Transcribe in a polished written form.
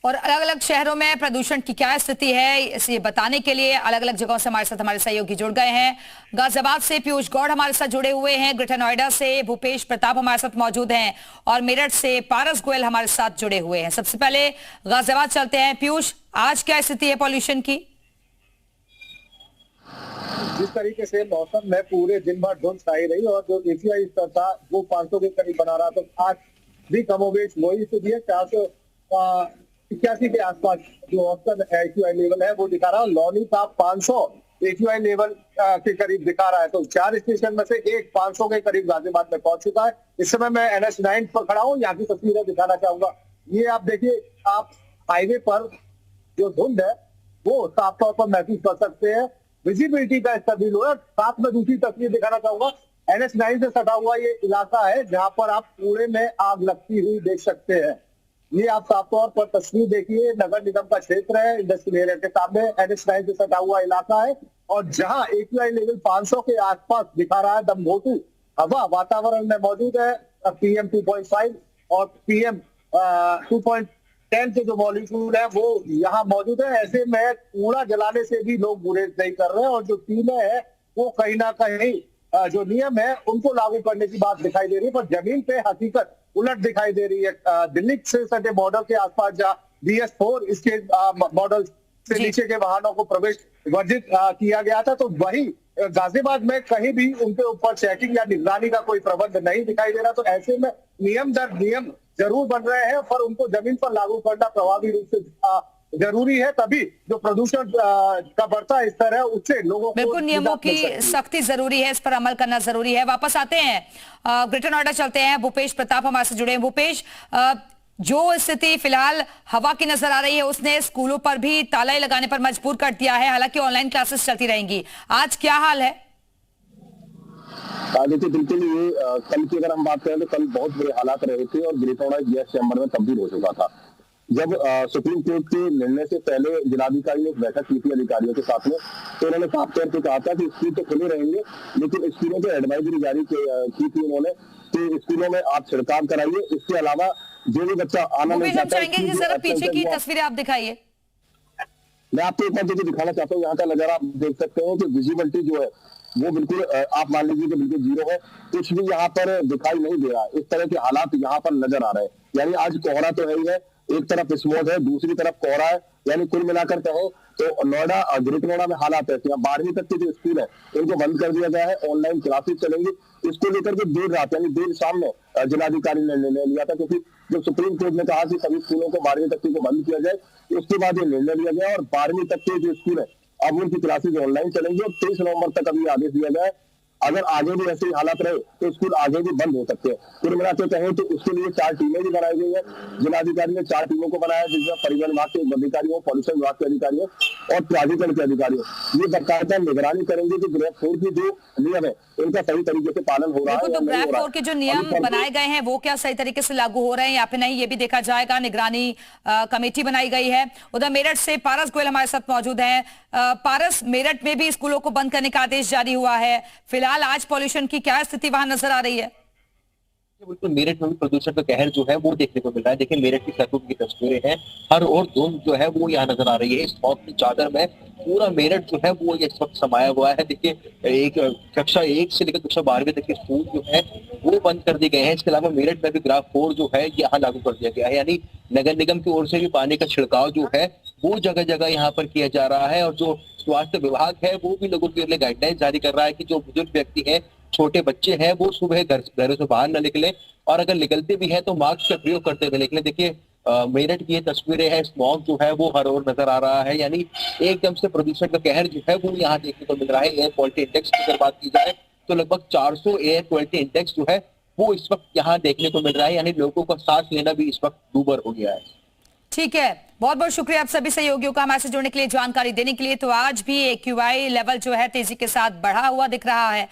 और अलग अलग शहरों में प्रदूषण की क्या स्थिति है, इसे बताने के लिए अलग अलग जगहों से हमारे साथ हमारे सहयोगी जुड़ गए हैं। गाजियाबाद से पीयूष गौड़ हमारे साथ जुड़े हुए हैं, ग्रेटर नोएडा से भूपेश प्रताप हमारे साथ मौजूद हैं और मेरठ से पारस गोयल हमारे साथ जुड़े हुए हैं। सबसे पहले गाजियाबाद चलते हैं। पीयूष, आज क्या स्थिति है पॉल्यूशन की? जिस तरीके से मौसम में पूरे दिन भर धुंध छाई रही और जो AQI स्तर था वो 500 के करीब बना रहा, तो आज भी कमोबेश वही स्थिति है। 481 के आसपास जो औसत AQI लेवल है वो दिखा रहा है। लौनी का 500 AQI लेवल के करीब दिखा रहा है। तो 4 स्टेशन में से एक 500 के करीब गाजियाबाद में पहुंच चुका है। इस समय मैं NH9 पर खड़ा हूँ, यहाँ की तस्वीरें दिखाना चाहूंगा। ये आप देखिए, आप हाईवे पर जो धुंध है वो साफ तौर पर महसूस कर सकते हैं। विजिबिलिटी का स्तर भी लो है। साथ में दूसरी तस्वीर दिखाना चाहूंगा। NH9 से सटा हुआ ये इलाका है जहां पर आप कूड़े में आग लगती हुई देख सकते हैं। ये आप साफ तौर पर तस्वीर देखिए, नगर निगम का क्षेत्र है, इंडस्ट्रियल एरिया के सामने NH9 से सटा हुआ इलाका है और जहां AQI लेवल 500 के आसपास दिखा रहा है। दमघोटू हवा वातावरण में मौजूद है। PM 2.5 और PM 2.10 के जो मॉलिक्यूल है वो यहाँ मौजूद है। ऐसे में कूड़ा जलाने से भी लोग गुरेज नहीं कर रहे हैं और जो टीमें है वो कहीं ना कहीं जो नियम है उनको लागू करने की बात दिखाई दे रही है, पर जमीन पे हकीकत उलट दिखाई दे रही है। दिल्ली से सटे बॉर्डर के आसपास जहाँ BS4 इसके मॉडल से नीचे के वाहनों को प्रवेश वर्जित किया गया था, तो वही गाजियाबाद में कहीं भी उनके ऊपर चेकिंग या निगरानी का कोई प्रबंध नहीं दिखाई दे रहा। तो ऐसे में नियम दर नियम जरूर बन रहे हैं, पर उनको जमीन पर लागू करना प्रभावी रूप से जरूरी है, तभी जो प्रदूषण का बढ़ता स्तर है उससे लोगों को बिल्कुल नियमों की सख्ती जरूरी है, इस पर अमल करना जरूरी है। वापस आते हैं ग्रेटर नोएडा चलते हैं। भूपेश प्रताप हमारे से जुड़े हैं। भूपेश, जो स्थिति फिलहाल हवा की नजर आ रही है उसने स्कूलों पर भी ताला लगाने पर मजबूर कर दिया है, हालांकि ऑनलाइन क्लासेस चलती रहेंगी। आज क्या हाल है? देखिए, बिल्कुल ये कल की अगर हम बात करें तो कल बहुत बुरे हालात रहे थे और ग्रेटर नोएडा गैस चैम्बर में तब्दील हो चुका था। जब सुप्रीम कोर्ट के निर्णय से पहले जिलाधिकारी ने एक बैठक की थी अधिकारियों के साथ में, तो उन्होंने साफ तौर पर कहा था कि स्कूल तो खुले रहेंगे, लेकिन स्कूलों को एडवाइजरी जारी की थी उन्होंने कि स्कूलों में आप छिड़काव कराइए। इसके अलावा जो भी बच्चा आना नहीं चाहता है, जरा पीछे की तस्वीरें आप दिखाइए। मैं आपको एक बार देखिए दिखाना चाहता हूँ। यहाँ का नजारा आप देख सकते हो कि विजिबिलिटी जो है वो बिल्कुल आप मान लीजिए कि बिल्कुल जीरो है, कुछ भी यहाँ पर दिखाई नहीं दे रहा। इस तरह के हालात यहाँ पर नजर आ रहे हैं। यानी आज कोहरा तो है ही है, एक तरफ स्मॉग है, दूसरी तरफ कोहरा है। यानी कुल मिलाकर कहें तो नोएडा ग्रेटर नोएडा में हालात ऐसे हैं। 12वीं तक के जो स्कूल है उनको बंद कर दिया गया है, ऑनलाइन क्लासेस चलेंगी। इसको लेकर के देर रात यानी देर शाम में जिलाधिकारी ने निर्णय लिया था, क्योंकि जब सुप्रीम कोर्ट ने कहा कि सभी स्कूलों को 12वीं तक को बंद किया जाए, उसके बाद ये निर्णय लिया गया और 12वीं तक के जो स्कूल है अब उनकी क्लासेज ऑनलाइन चलेंगी और 23 नवंबर तक अभी आदेश दिया गया है। अगर आगे भी ऐसे ही हालत रहे तो स्कूल आगे भी बंद हो सकते हैं। कुल मिलाकर कहें तो उसके लिए 4 टीमें भी बनाई गई है। जिलाधिकारी ने 4 टीमों को बनाया, जिसमें परिवहन विभाग के अधिकारी हो, पॉल्यूशन विभाग के अधिकारी हो और प्राधिकरण के अधिकारी हो। ये बाकायदा निगरानी करेंगे कि ग्रेड 4 की जो नियम है उनका सही तरीके से पालन हो रहा है। तो ग्रेड 4 के जो नियम बनाए गए हैं वो क्या सही तरीके से लागू हो रहे हैं या फिर नहीं, ये भी देखा जाएगा। निगरानी कमेटी बनाई गई है। उधर मेरठ से पारस गोयल हमारे साथ मौजूद है। पारस, मेरठ में भी स्कूलों को बंद करने का आदेश जारी हुआ है। फिलहाल आज पॉल्यूशन की क्या स्थिति वहां नजर आ रही है? बिल्कुल, मेरठ में भी प्रदूषण का कहर जो है वो देखने को मिल रहा है। देखिए, मेरठ की सड़कों की तस्वीरें हैं, हर और धुंध जो है वो यहाँ नजर आ रही है। इस स्मॉग की चादर में पूरा मेरठ जो है वो इस वक्त समाया हुआ है। देखिए, एक कक्षा 1 से लेकर कक्षा 12वीं तक के स्कूल जो है वो बंद कर दिए गए हैं। इसके अलावा मेरठ में भी ग्राफ 4 जो है यहाँ लागू कर दिया गया है। यानी नगर निगम की ओर से भी पानी का छिड़काव जो है वो जगह जगह यहाँ पर किया जा रहा है और जो स्वास्थ्य विभाग है वो भी लोगों के लिए गाइडलाइन जारी कर रहा है कि जो बुजुर्ग व्यक्ति है, छोटे बच्चे हैं, वो सुबह घरों से बाहर न निकले और अगर निकलते भी है तो मास्क का प्रयोग करते हुए निकले। देखिए, मेरठ की ये तस्वीरें हैं, स्मॉग जो है वो हर ओर नजर आ रहा है। यानी एकदम से प्रदूषण का कहर जो है वो यहाँ देखने को मिल रहा है। एयर क्वालिटी इंडेक्स की अगर बात की जाए तो लगभग 400 एयर क्वालिटी इंडेक्स जो है वो इस वक्त यहाँ देखने को मिल रहा है। यानी लोगों का सांस लेना भी इस वक्त दूभर हो गया है। ठीक है, बहुत बहुत शुक्रिया आप सभी सहयोगियों का हमारे से जुड़ने के लिए, जानकारी देने के लिए। तो आज भी AQI लेवल जो है तेजी के साथ बढ़ा हुआ दिख रहा है।